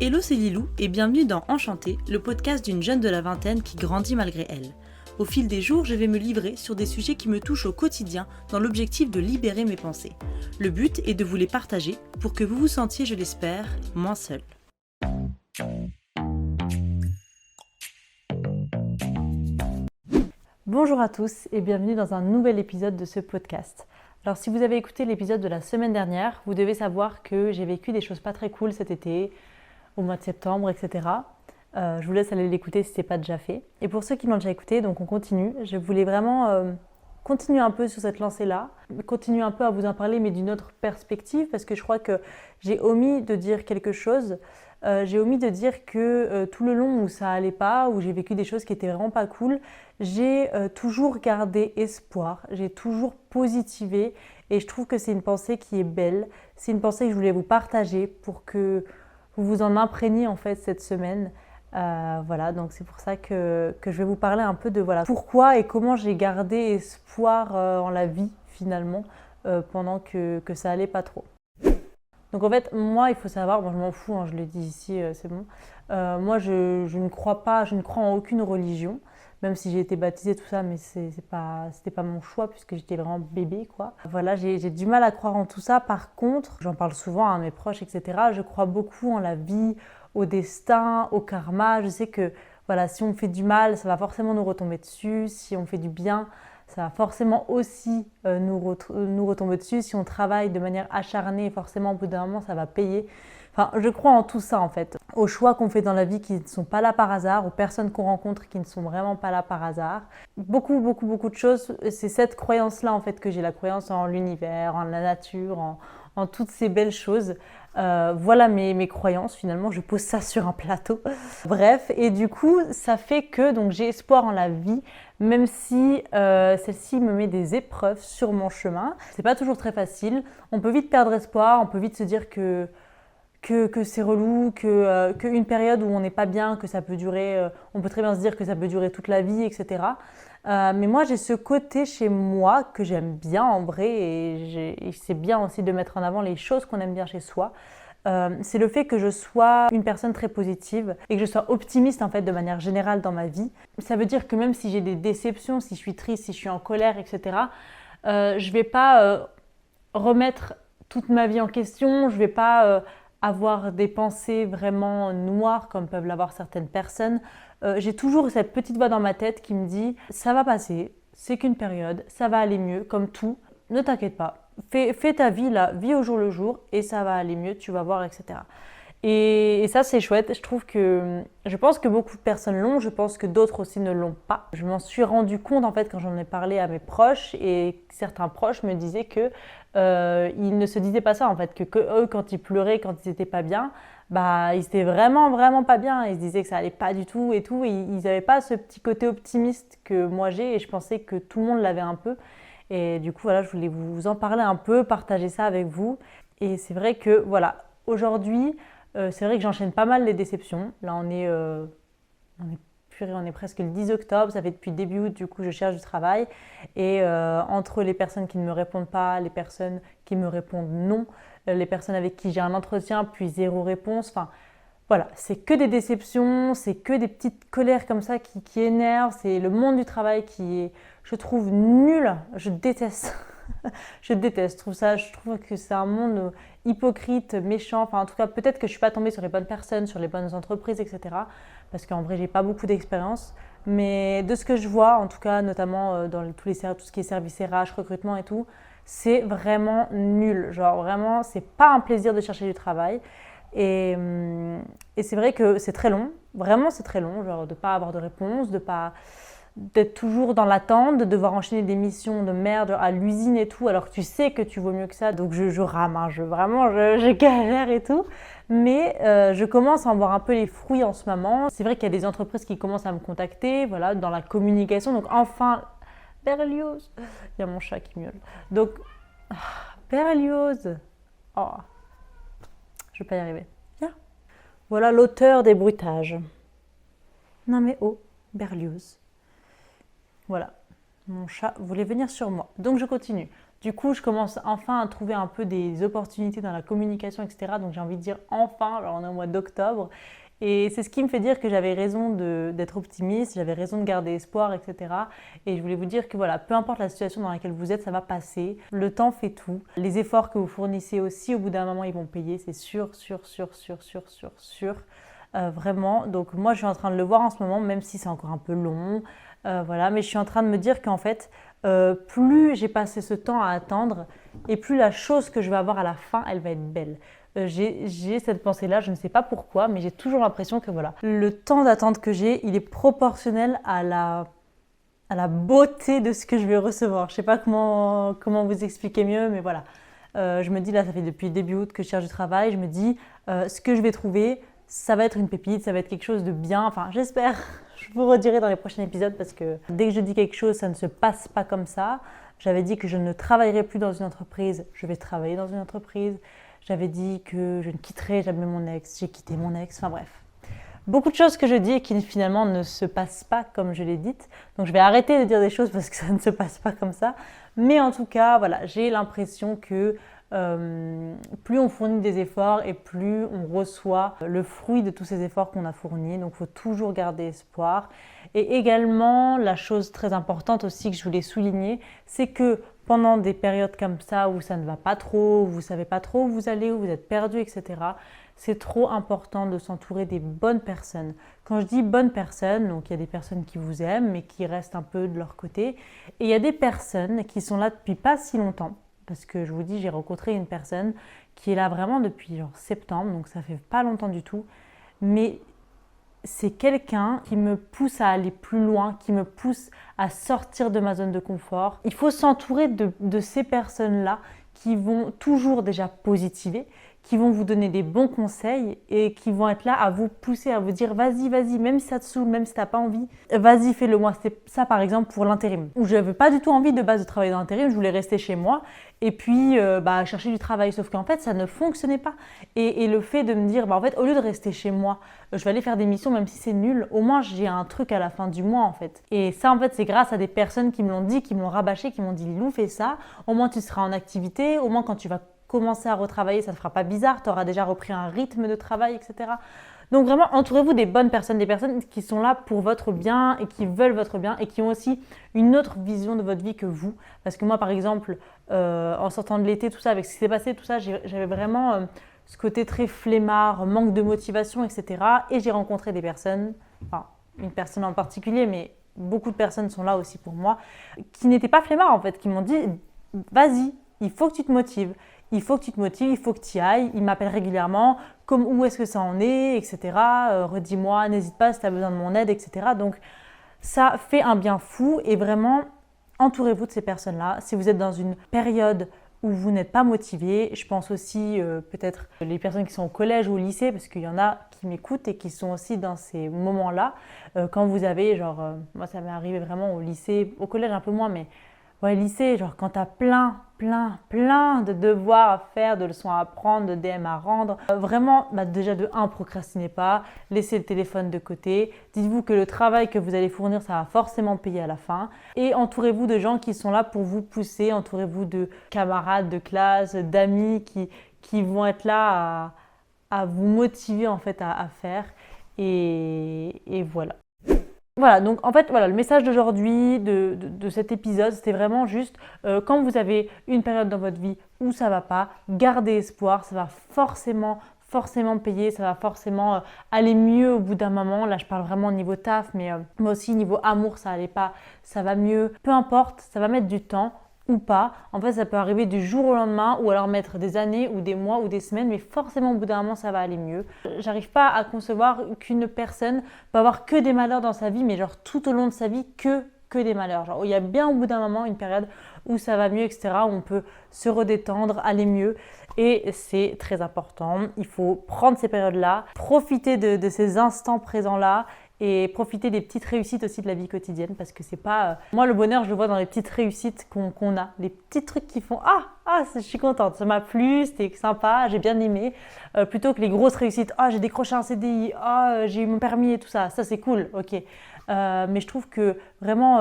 Hello, c'est Lilou et bienvenue dans Enchantée, le podcast d'une jeune de la vingtaine qui grandit malgré elle. Au fil des jours, je vais me livrer sur des sujets qui me touchent au quotidien dans l'objectif de libérer mes pensées. Le but est de vous les partager pour que vous vous sentiez, je l'espère, moins seul. Bonjour à tous et bienvenue dans un nouvel épisode de ce podcast. Alors si vous avez écouté l'épisode de la semaine dernière, vous devez savoir que j'ai vécu des choses pas très cool cet été, au mois de septembre, etc. Je vous laisse aller l'écouter si ce n'est pas déjà fait. Et pour ceux qui l'ont déjà écouté, donc on continue. Je voulais vraiment continuer un peu sur cette lancée-là, continuer un peu à vous en parler, mais d'une autre perspective, parce que je crois que j'ai omis de dire quelque chose. J'ai omis de dire que tout le long où ça allait pas, où j'ai vécu des choses qui étaient vraiment pas cool, j'ai toujours gardé espoir, j'ai toujours positivé, et je trouve que c'est une pensée qui est belle. C'est une pensée que je voulais vous partager pour que vous vous en imprégniez en fait cette semaine. Voilà, donc c'est pour ça que je vais vous parler un peu de pourquoi et comment j'ai gardé espoir en la vie finalement pendant que ça allait pas trop. Donc en fait, moi, il faut savoir, bon, je m'en fous, hein, je le dis ici, c'est bon. Moi, je ne crois pas, je ne crois en aucune religion, même si j'ai été baptisée, tout ça, mais c'était pas mon choix puisque j'étais vraiment bébé, quoi. Voilà, j'ai du mal à croire en tout ça. Par contre, j'en parle souvent à mes proches, etc. Je crois beaucoup en la vie, au destin, au karma. Je sais que, voilà, si on fait du mal, ça va forcément nous retomber dessus. Si on fait du bien, ça va forcément aussi nous retomber dessus. Si on travaille de manière acharnée, forcément au bout d'un moment, ça va payer. Enfin, je crois en tout ça en fait, aux choix qu'on fait dans la vie qui ne sont pas là par hasard, aux personnes qu'on rencontre qui ne sont vraiment pas là par hasard. Beaucoup de choses, c'est cette croyance-là en fait que j'ai, la croyance en l'univers, en la nature, en toutes ces belles choses. Voilà mes croyances, finalement, je pose ça sur un plateau. Bref, et du coup, ça fait que donc, j'ai espoir en la vie, même si celle-ci me met des épreuves sur mon chemin. C'est pas toujours très facile, on peut vite perdre espoir, on peut vite se dire que c'est relou, qu'une période où on n'est pas bien, que ça peut durer, on peut très bien se dire que ça peut durer toute la vie, etc. Mais moi, j'ai ce côté chez moi que j'aime bien en vrai, et c'est bien aussi de mettre en avant les choses qu'on aime bien chez soi. C'est le fait que je sois une personne très positive et que je sois optimiste en fait de manière générale dans ma vie. Ça veut dire que même si j'ai des déceptions, si je suis triste, si je suis en colère, etc., je vais pas remettre toute ma vie en question, je vais pas avoir des pensées vraiment noires comme peuvent l'avoir certaines personnes. J'ai toujours cette petite voix dans ma tête qui me dit ça va passer, c'est qu'une période, ça va aller mieux comme tout, ne t'inquiète pas, fais ta vie là, vis au jour le jour et ça va aller mieux, tu vas voir, etc. Et ça, c'est chouette. Je pense que beaucoup de personnes l'ont. Je pense que d'autres aussi ne l'ont pas. Je m'en suis rendu compte en fait quand j'en ai parlé à mes proches, et certains proches me disaient que ils ne se disaient pas ça en fait, que eux quand ils pleuraient, quand ils étaient pas bien, bah ils étaient vraiment pas bien. Ils se disaient que ça allait pas du tout et tout. Et ils n'avaient pas ce petit côté optimiste que moi j'ai, et je pensais que tout le monde l'avait un peu. Et du coup voilà, je voulais vous en parler un peu, partager ça avec vous. Et c'est vrai que voilà, aujourd'hui, c'est vrai que j'enchaîne pas mal les déceptions. Là, on est presque le 10 octobre, ça fait depuis début août, du coup, je cherche du travail. Et entre les personnes qui ne me répondent pas, les personnes qui me répondent non, les personnes avec qui j'ai un entretien, puis zéro réponse, enfin, voilà, c'est que des déceptions, c'est que des petites colères comme ça qui énervent. C'est le monde du travail qui est, je trouve, nul. Je déteste. Je déteste. Je trouve que c'est un monde hypocrite, méchant. Enfin, en tout cas, peut-être que je ne suis pas tombée sur les bonnes personnes, sur les bonnes entreprises, etc. Parce qu'en vrai, j'ai pas beaucoup d'expérience. Mais de ce que je vois, en tout cas, notamment dans tout ce qui est service RH, recrutement et tout, c'est vraiment nul. Genre, vraiment, c'est pas un plaisir de chercher du travail. Et c'est vrai que c'est très long, vraiment c'est très long, genre de ne pas avoir de réponse, d'être toujours dans l'attente, de devoir enchaîner des missions de merde à l'usine et tout, alors que tu sais que tu vaux mieux que ça. Donc je rame, hein, je galère et tout. Mais je commence à en voir un peu les fruits en ce moment. C'est vrai qu'il y a des entreprises qui commencent à me contacter, voilà, dans la communication. Donc enfin, Berlioz, il y a mon chat qui miaule. Donc, Berlioz, oh, je vais pas y arriver. Viens. Voilà l'auteur des bruitages. Non mais oh, Berlioz. Voilà. Mon chat voulait venir sur moi. Donc je continue. Du coup, je commence enfin à trouver un peu des opportunités dans la communication, etc. Donc j'ai envie de dire enfin, alors on est au mois d'octobre. Et c'est ce qui me fait dire que j'avais raison d'être optimiste, j'avais raison de garder espoir, etc. Et je voulais vous dire que voilà, peu importe la situation dans laquelle vous êtes, ça va passer. Le temps fait tout. Les efforts que vous fournissez aussi, au bout d'un moment, ils vont payer. C'est sûr, sûr, sûr, sûr, sûr, sûr, sûr. Vraiment. Donc moi, je suis en train de le voir en ce moment, même si c'est encore un peu long. Voilà, mais je suis en train de me dire qu'en fait, plus j'ai passé ce temps à attendre, et plus la chose que je vais avoir à la fin, elle va être belle. J'ai cette pensée-là, je ne sais pas pourquoi, mais j'ai toujours l'impression que voilà, le temps d'attente que j'ai, il est proportionnel à la beauté de ce que je vais recevoir. Je ne sais pas comment vous expliquer mieux, mais voilà. Je me dis là, ça fait depuis début août que je cherche du travail, je me dis ce que je vais trouver, ça va être une pépite, ça va être quelque chose de bien, enfin j'espère. Je vous redirai dans les prochains épisodes parce que dès que je dis quelque chose, ça ne se passe pas comme ça. J'avais dit que je ne travaillerai plus dans une entreprise, je vais travailler dans une entreprise. J'avais dit que je ne quitterai jamais mon ex, j'ai quitté mon ex, enfin bref. Beaucoup de choses que je dis et qui finalement ne se passent pas comme je l'ai dites. Donc je vais arrêter de dire des choses parce que ça ne se passe pas comme ça. Mais en tout cas, voilà, j'ai l'impression que plus on fournit des efforts et plus on reçoit le fruit de tous ces efforts qu'on a fournis. Donc il faut toujours garder espoir. Et également, la chose très importante aussi que je voulais souligner, c'est que pendant des périodes comme ça où ça ne va pas trop, où vous ne savez pas trop où vous allez, où vous êtes perdu, etc., c'est trop important de s'entourer des bonnes personnes. Quand je dis bonnes personnes, donc il y a des personnes qui vous aiment mais qui restent un peu de leur côté. Et il y a des personnes qui sont là depuis pas si longtemps. Parce que je vous dis, j'ai rencontré une personne qui est là vraiment depuis genre septembre, donc ça fait pas longtemps du tout. Mais c'est quelqu'un qui me pousse à aller plus loin, qui me pousse à sortir de ma zone de confort. Il faut s'entourer de ces personnes-là qui vont toujours déjà positiver, qui vont vous donner des bons conseils et qui vont être là à vous pousser, à vous dire vas-y, vas-y, même si ça te saoule, même si tu n'as pas envie, vas-y, fais-le moi. C'est ça par exemple pour l'intérim, où je n'avais pas du tout envie de base de travailler dans l'intérim, je voulais rester chez moi et puis chercher du travail. Sauf qu'en fait, ça ne fonctionnait pas. Et le fait de me dire, en fait, au lieu de rester chez moi, je vais aller faire des missions même si c'est nul, au moins j'ai un truc à la fin du mois en fait. Et ça en fait, c'est grâce à des personnes qui me l'ont dit, qui me l'ont rabâché, qui m'ont dit Lilou, fais ça, au moins tu seras en activité, au moins quand tu vas commencer à retravailler, ça ne te fera pas bizarre, tu auras déjà repris un rythme de travail, etc. Donc vraiment, entourez-vous des bonnes personnes, des personnes qui sont là pour votre bien et qui veulent votre bien et qui ont aussi une autre vision de votre vie que vous. Parce que moi, par exemple, en sortant de l'été, tout ça, avec ce qui s'est passé, tout ça, j'avais vraiment ce côté très flemmard, manque de motivation, etc. Et j'ai rencontré des personnes, enfin une personne en particulier, mais beaucoup de personnes sont là aussi pour moi, qui n'étaient pas flemmards en fait, qui m'ont dit vas-y, il faut que tu te motives. Il faut que tu te motives, il faut que tu y ailles. Il m'appelle régulièrement, comme où est-ce que ça en est, etc. Redis-moi, n'hésite pas si tu as besoin de mon aide, etc. Donc ça fait un bien fou et vraiment, entourez-vous de ces personnes-là. Si vous êtes dans une période où vous n'êtes pas motivé, je pense aussi peut-être les personnes qui sont au collège ou au lycée, parce qu'il y en a qui m'écoutent et qui sont aussi dans ces moments-là. Quand vous avez, moi ça m'est arrivé vraiment au lycée, au collège un peu moins, mais ouais, lycée, genre quand t'as plein de devoirs à faire, de leçons à apprendre, de DM à rendre. Vraiment, déjà de 1, procrastinez pas, laissez le téléphone de côté. Dites-vous que le travail que vous allez fournir, ça va forcément payer à la fin. Et entourez-vous de gens qui sont là pour vous pousser. Entourez-vous de camarades de classe, d'amis qui vont être là à vous motiver en fait à faire. Et voilà. Voilà, donc en fait, voilà, le message d'aujourd'hui, de cet épisode, c'était vraiment juste quand vous avez une période dans votre vie où ça va pas, gardez espoir, ça va forcément payer, ça va forcément aller mieux au bout d'un moment. Là, je parle vraiment au niveau taf, mais aussi niveau amour, ça allait pas, ça va mieux. Peu importe, ça va mettre du temps ou pas. En fait, ça peut arriver du jour au lendemain ou alors mettre des années ou des mois ou des semaines, mais forcément au bout d'un moment, ça va aller mieux. J'arrive pas à concevoir qu'une personne peut avoir que des malheurs dans sa vie, mais genre tout au long de sa vie, que des malheurs. Genre, il y a bien au bout d'un moment une période où ça va mieux, etc., où on peut se redétendre, aller mieux. Et c'est très important. Il faut prendre ces périodes-là, profiter de ces instants présents-là et profiter des petites réussites aussi de la vie quotidienne parce que c'est pas... Moi, le bonheur, je le vois dans les petites réussites qu'on a. Les petits trucs qui font je suis contente, ça m'a plu, c'était sympa, j'ai bien aimé. Plutôt que les grosses réussites, j'ai décroché un CDI, j'ai eu mon permis et tout ça. Ça, c'est cool, ok. Mais je trouve que vraiment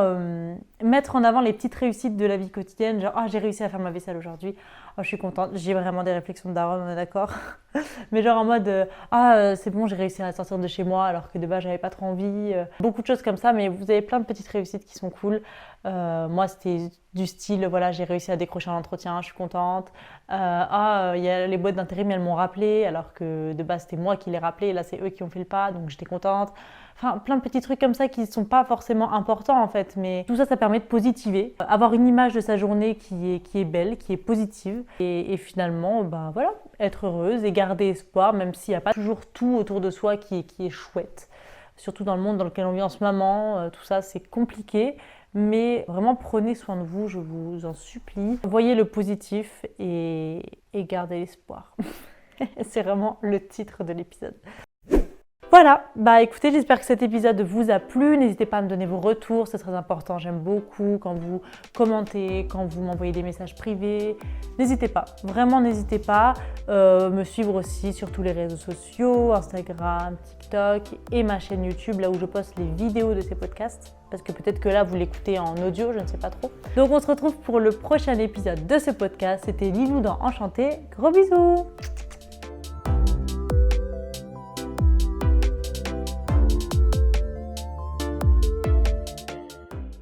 mettre en avant les petites réussites de la vie quotidienne, genre j'ai réussi à faire ma vaisselle aujourd'hui, je suis contente, j'ai vraiment des réflexions de daronne, on est d'accord. Mais genre en mode c'est bon, j'ai réussi à sortir de chez moi alors que de base j'avais pas trop envie. Beaucoup de choses comme ça, mais vous avez plein de petites réussites qui sont cool. Moi c'était du style, voilà, j'ai réussi à décrocher un entretien, je suis contente. Il y a les boîtes d'intérim, elles m'ont rappelé alors que de base c'était moi qui les rappelé et là c'est eux qui ont fait le pas, donc j'étais contente. Enfin, plein de petits trucs comme ça qui ne sont pas forcément importants en fait, mais tout ça, ça permet de positiver, avoir une image de sa journée qui est belle, qui est positive, et finalement, voilà, être heureuse et garder espoir, même s'il n'y a pas toujours tout autour de soi qui est chouette. Surtout dans le monde dans lequel on vit en ce moment, tout ça, c'est compliqué, mais vraiment prenez soin de vous, je vous en supplie. Voyez le positif et gardez l'espoir. C'est vraiment le titre de l'épisode. Voilà, écoutez, j'espère que cet épisode vous a plu. N'hésitez pas à me donner vos retours, c'est très important. J'aime beaucoup quand vous commentez, quand vous m'envoyez des messages privés. N'hésitez pas, vraiment n'hésitez pas. Me suivre aussi sur tous les réseaux sociaux, Instagram, TikTok et ma chaîne YouTube, là où je poste les vidéos de ces podcasts. Parce que peut-être que là, vous l'écoutez en audio, je ne sais pas trop. Donc on se retrouve pour le prochain épisode de ce podcast. C'était Lilou dans Enchantée. Gros bisous!